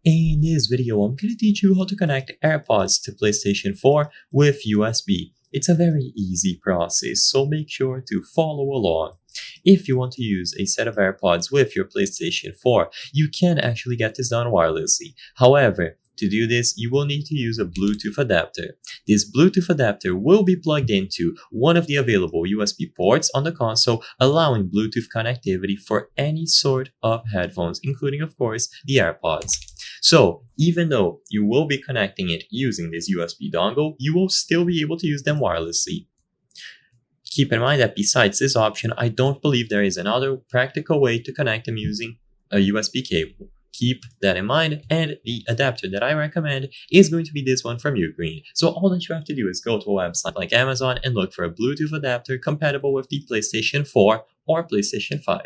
In this video, I'm going to teach you how to connect AirPods to PlayStation 4 with USB. It's a very easy process, so make sure to follow along. If you want to use a set of AirPods with your PlayStation 4, you can actually get this done wirelessly. However, to do this, you will need to use a Bluetooth adapter. This Bluetooth adapter will be plugged into one of the available USB ports on the console, allowing Bluetooth connectivity for any sort of headphones, including, of course, the AirPods. So, even though you will be connecting it using this USB dongle, you will still be able to use them wirelessly. Keep in mind that besides this option, I don't believe there is another practical way to connect them using a USB cable. Keep that in mind, and the adapter that I recommend is going to be this one from Ugreen. So all that you have to do is go to a website like Amazon and look for a Bluetooth adapter compatible with the PlayStation 4 or PlayStation 5.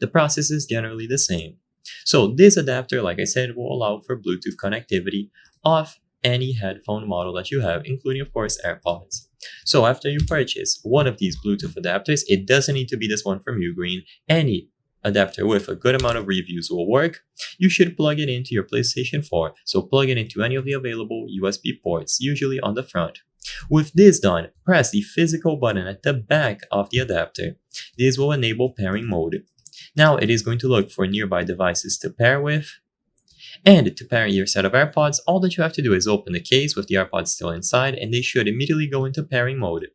The process is generally the same. So this adapter, like I said, will allow for Bluetooth connectivity of any headphone model that you have, including, of course, AirPods. So after you purchase one of these Bluetooth adapters, it doesn't need to be this one from Ugreen. Any adapter with a good amount of reviews will work. You should plug it into your PlayStation 4, so plug it into any of the available USB ports, usually on the front. With this done, press the physical button at the back of the adapter. This will enable pairing mode. Now it is going to look for nearby devices to pair with. And to pair your set of AirPods, all that you have to do is open the case with the AirPods still inside, and they should immediately go into pairing mode.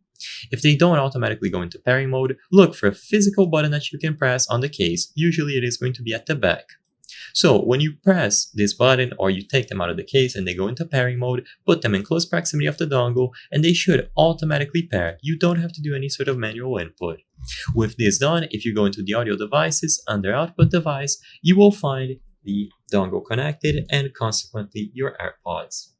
If they don't automatically go into pairing mode, look for a physical button that you can press on the case. Usually it is going to be at the back. So when you press this button or you take them out of the case and they go into pairing mode, put them in close proximity of the dongle and they should automatically pair. You don't have to do any sort of manual input. With this done, if you go into the audio devices under output device, you will find the dongle connected and consequently your AirPods.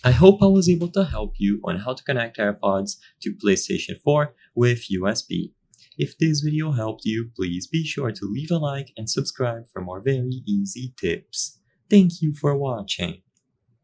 I hope I was able to help you on how to connect AirPods to PlayStation 4 with USB. If this video helped you, please be sure to leave a like and subscribe for more very easy tips. Thank you for watching.